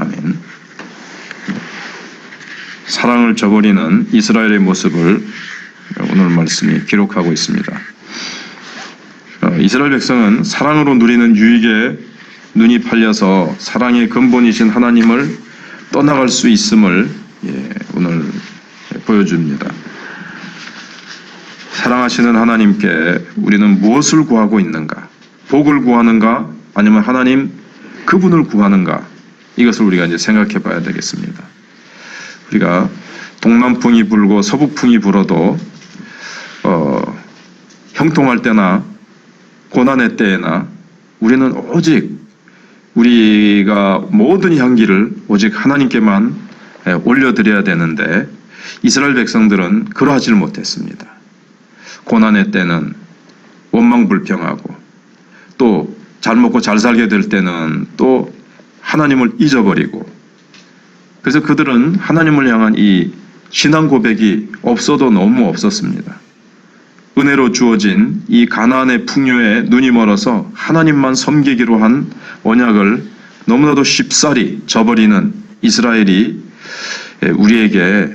아멘. 사랑을 저버리는 이스라엘의 모습을 오늘 말씀이 기록하고 있습니다. 이스라엘 백성은 사랑으로 누리는 유익에 눈이 팔려서 사랑의 근본이신 하나님을 떠나갈 수 있음을 오늘 보여줍니다. 사랑하시는 하나님께 우리는 무엇을 구하고 있는가? 복을 구하는가? 아니면 하나님 그분을 구하는가? 이것을 우리가 이제 생각해 봐야 되겠습니다. 우리가 동남풍이 불고 서북풍이 불어도 형통할 때나 고난의 때에나 우리는 오직 우리가 모든 향기를 오직 하나님께만 올려드려야 되는데 이스라엘 백성들은 그러하지를 못했습니다. 고난의 때는 원망불평하고 또 잘 먹고 잘 살게 될 때는 또 하나님을 잊어버리고, 그래서 그들은 하나님을 향한 이 신앙 고백이 없어도 너무 없었습니다. 은혜로 주어진 이 가나안의 풍요에 눈이 멀어서 하나님만 섬기기로 한 언약을 너무나도 쉽사리 저버리는 이스라엘이 우리에게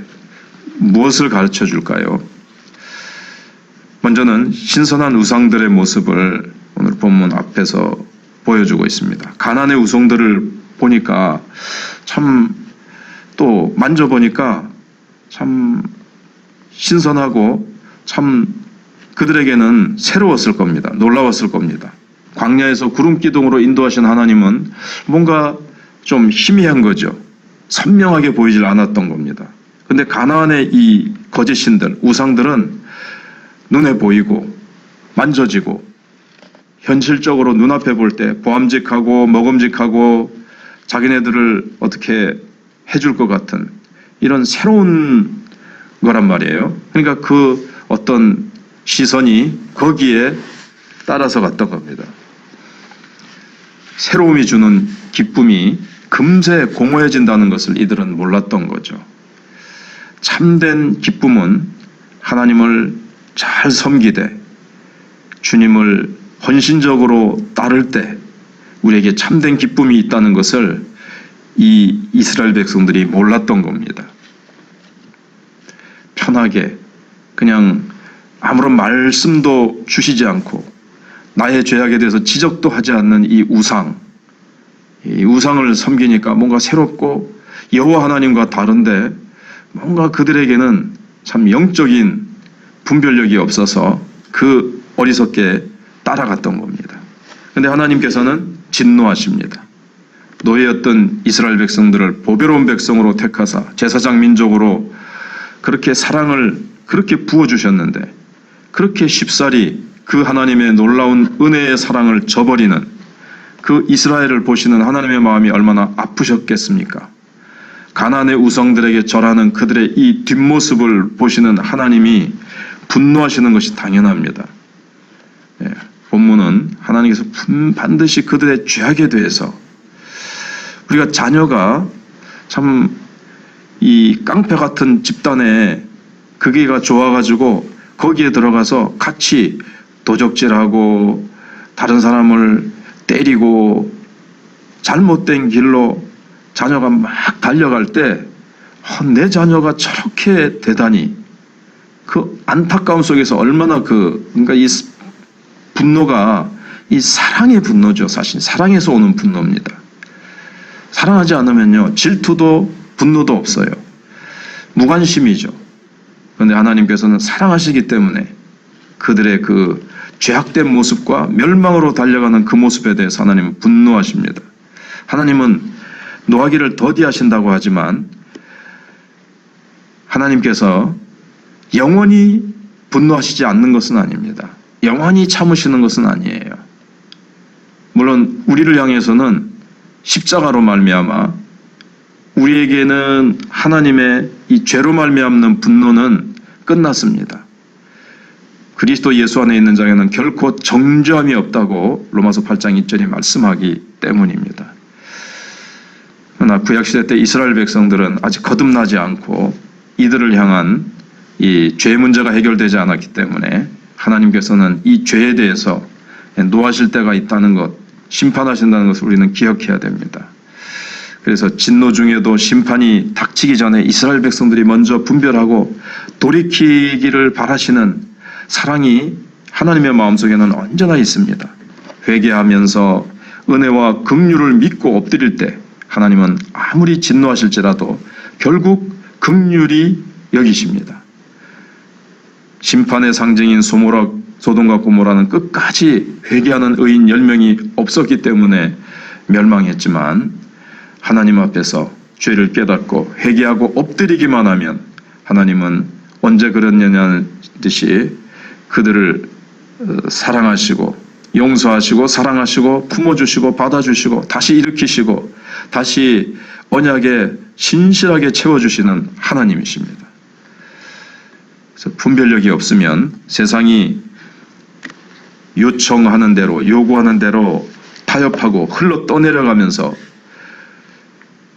무엇을 가르쳐 줄까요? 먼저는 신선한 우상들의 모습을 오늘 본문 앞에서 보여주고 있습니다. 가나안의 우상들을 보니까 참, 또 만져보니까 참 신선하고 참 그들에게는 새로웠을 겁니다. 놀라웠을 겁니다. 광야에서 구름 기둥으로 인도하신 하나님은 뭔가 좀 희미한 거죠. 선명하게 보이질 않았던 겁니다. 근데 가나안의 이 거짓신들, 우상들은 눈에 보이고 만져지고 현실적으로 눈앞에 볼 때 보암직하고 먹음직하고 자기네들을 어떻게 해줄 것 같은 이런 새로운 거란 말이에요. 그러니까 그 어떤 시선이 거기에 따라서 갔던 겁니다. 새로움이 주는 기쁨이 금세 공허해진다는 것을 이들은 몰랐던 거죠. 참된 기쁨은 하나님을 잘 섬기되 주님을 헌신적으로 따를 때 우리에게 참된 기쁨이 있다는 것을 이 이스라엘 백성들이 몰랐던 겁니다. 편하게 그냥 아무런 말씀도 주시지 않고 나의 죄악에 대해서 지적도 하지 않는 이 우상을 섬기니까 뭔가 새롭고 여호와 하나님과 다른데 뭔가 그들에게는 참 영적인 분별력이 없어서 그 어리석게 따라갔던 겁니다. 그런데 하나님께서는 진노하십니다. 노예였던 이스라엘 백성들을 보배로운 백성으로 택하사 제사장 민족으로 그렇게 사랑을 그렇게 부어주셨는데 그렇게 쉽사리 그 하나님의 놀라운 은혜의 사랑을 저버리는 그 이스라엘을 보시는 하나님의 마음이 얼마나 아프셨겠습니까? 가나안의 우상들에게 절하는 그들의 이 뒷모습을 보시는 하나님이 분노하시는 것이 당연합니다. 본문은 하나님께서 반드시 그들의 죄악에 대해서 우리가 자녀가 참 이 깡패 같은 집단에 그게가 좋아가지고 거기에 들어가서 같이 도적질하고 다른 사람을 때리고 잘못된 길로 자녀가 막 달려갈 때 내 자녀가 저렇게 대단히 그 안타까움 속에서 얼마나 그러니까 이 분노가 이 사랑의 분노죠. 사실 사랑에서 오는 분노입니다. 사랑하지 않으면요 질투도 분노도 없어요. 무관심이죠. 그런데 하나님께서는 사랑하시기 때문에 그들의 그 죄악된 모습과 멸망으로 달려가는 그 모습에 대해서 하나님은 분노하십니다. 하나님은 노하기를 더디하신다고 하지만 하나님께서 영원히 분노하시지 않는 것은 아닙니다. 영원히 참으시는 것은 아니에요. 물론 우리를 향해서는 십자가로 말미암아 우리에게는 하나님의 이 죄로 말미암는 분노는 끝났습니다. 그리스도 예수 안에 있는 자에는 결코 정죄함이 없다고 로마서 8장 1절이 말씀하기 때문입니다. 그러나 구약시대 때 이스라엘 백성들은 아직 거듭나지 않고 이들을 향한 이 죄 문제가 해결되지 않았기 때문에 하나님께서는 이 죄에 대해서 노하실 때가 있다는 것, 심판하신다는 것을 우리는 기억해야 됩니다. 그래서 진노 중에도 심판이 닥치기 전에 이스라엘 백성들이 먼저 분별하고 돌이키기를 바라시는 사랑이 하나님의 마음속에는 언제나 있습니다. 회개하면서 은혜와 긍휼을 믿고 엎드릴 때 하나님은 아무리 진노하실지라도 결국 긍휼히 여기십니다. 심판의 상징인 소돔과 고모라는 끝까지 회개하는 의인 10명이 없었기 때문에 멸망했지만 하나님 앞에서 죄를 깨닫고 회개하고 엎드리기만 하면 하나님은 언제 그랬냐는 듯이 그들을 사랑하시고 용서하시고 사랑하시고 품어주시고 받아주시고 다시 일으키시고 다시 언약에 신실하게 채워주시는 하나님이십니다. 그래서 분별력이 없으면 세상이 요청하는 대로 요구하는 대로 타협하고 흘러 떠내려가면서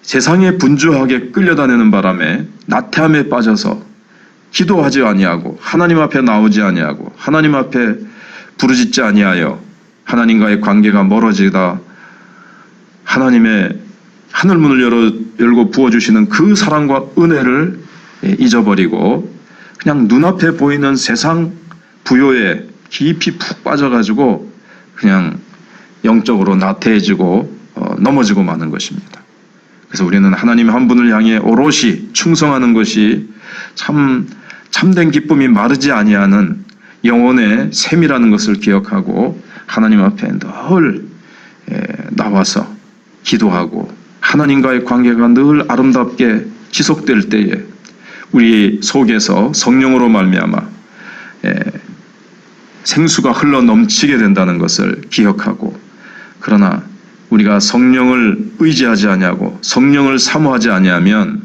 세상에 분주하게 끌려다니는 바람에 나태함에 빠져서 기도하지 아니하고 하나님 앞에 나오지 아니하고 하나님 앞에 부르짖지 아니하여 하나님과의 관계가 멀어지다 하나님의 하늘문을 열고 부어주시는 그 사랑과 은혜를 잊어버리고 그냥 눈앞에 보이는 세상 부요에 깊이 푹 빠져가지고 그냥 영적으로 나태해지고 넘어지고 마는 것입니다. 그래서 우리는 하나님 한 분을 향해 오롯이 충성하는 것이 참된 기쁨이 마르지 아니하는 영혼의 셈이라는 것을 기억하고 하나님 앞에 늘 나와서 기도하고 하나님과의 관계가 늘 아름답게 지속될 때에 우리 속에서 성령으로 말미암아 생수가 흘러 넘치게 된다는 것을 기억하고, 그러나 우리가 성령을 의지하지 아니하고 성령을 사모하지 아니하면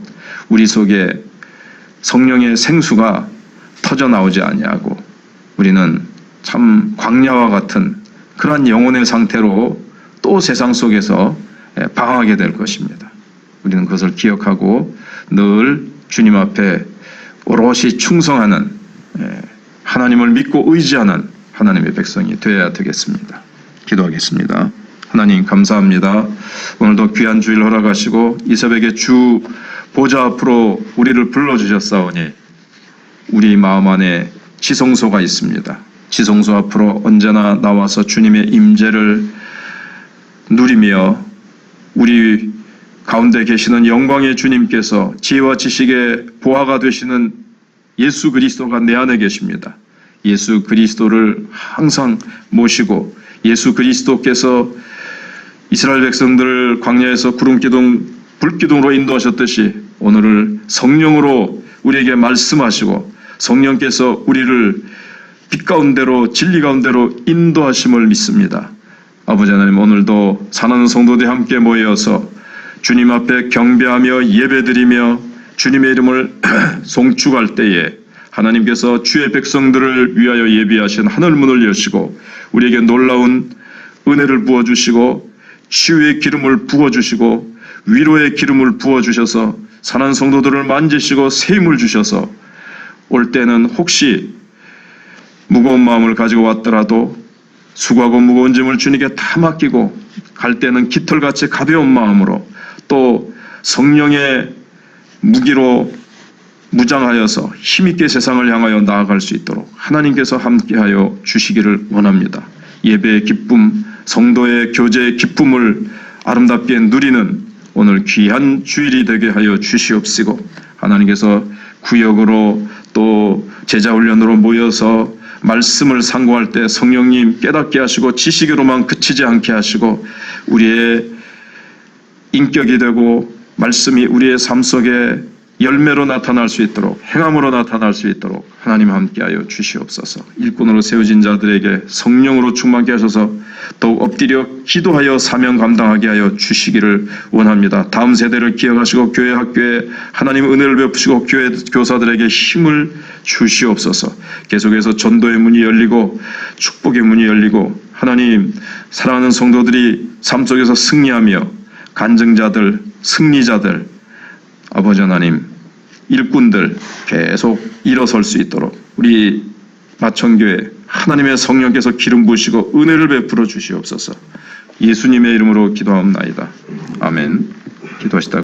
우리 속에 성령의 생수가 터져 나오지 아니하고 우리는 참 광야와 같은 그러한 영혼의 상태로 또 세상 속에서 방황하게 될 것입니다. 우리는 그것을 기억하고 늘 주님 앞에 오롯이 충성하는 하나님을 믿고 의지하는 하나님의 백성이 되어야 되겠습니다. 기도하겠습니다. 하나님 감사합니다. 오늘도 귀한 주일 허락하시고 이 새벽에 주 보좌 앞으로 우리를 불러주셨사오니 우리 마음 안에 지성소가 있습니다. 지성소 앞으로 언제나 나와서 주님의 임재를 누리며 우리 가운데 계시는 영광의 주님께서 지혜와 지식의 보화가 되시는 예수 그리스도가 내 안에 계십니다. 예수 그리스도를 항상 모시고 예수 그리스도께서 이스라엘 백성들을 광야에서 구름기둥, 불기둥으로 인도하셨듯이 오늘을 성령으로 우리에게 말씀하시고 성령께서 우리를 빛 가운데로 진리 가운데로 인도하심을 믿습니다. 아버지 하나님, 오늘도 사랑하는 성도들이 함께 모여서 주님 앞에 경배하며 예배드리며 주님의 이름을 송축할 때에 하나님께서 주의 백성들을 위하여 예비하신 하늘문을 여시고 우리에게 놀라운 은혜를 부어주시고 치유의 기름을 부어주시고 위로의 기름을 부어주셔서 사랑하는 성도들을 만지시고 새 힘을 주셔서 올 때는 혹시 무거운 마음을 가지고 왔더라도 수고하고 무거운 짐을 주님께 다 맡기고 갈 때는 깃털같이 가벼운 마음으로 또 성령의 무기로 무장하여서 힘있게 세상을 향하여 나아갈 수 있도록 하나님께서 함께하여 주시기를 원합니다. 예배의 기쁨, 성도의 교제의 기쁨을 아름답게 누리는 오늘 귀한 주일이 되게 하여 주시옵시고, 하나님께서 구역으로 또 제자훈련으로 모여서 말씀을 상고할 때 성령님 깨닫게 하시고 지식으로만 그치지 않게 하시고 우리의 인격이 되고 말씀이 우리의 삶 속에 열매로 나타날 수 있도록 행함으로 나타날 수 있도록 하나님 함께하여 주시옵소서. 일꾼으로 세워진 자들에게 성령으로 충만케 하셔서 더욱 엎드려 기도하여 사명 감당하게 하여 주시기를 원합니다. 다음 세대를 기억하시고 교회 학교에 하나님 은혜를 베푸시고 교회 교사들에게 힘을 주시옵소서. 계속해서 전도의 문이 열리고 축복의 문이 열리고 하나님 사랑하는 성도들이 삶 속에서 승리하며 간증자들, 승리자들, 아버지 하나님 일꾼들 계속 일어설 수 있도록 우리 마천교회 하나님의 성령께서 기름 부으시고 은혜를 베풀어 주시옵소서. 예수님의 이름으로 기도하옵나이다. 아멘. 기도하시다.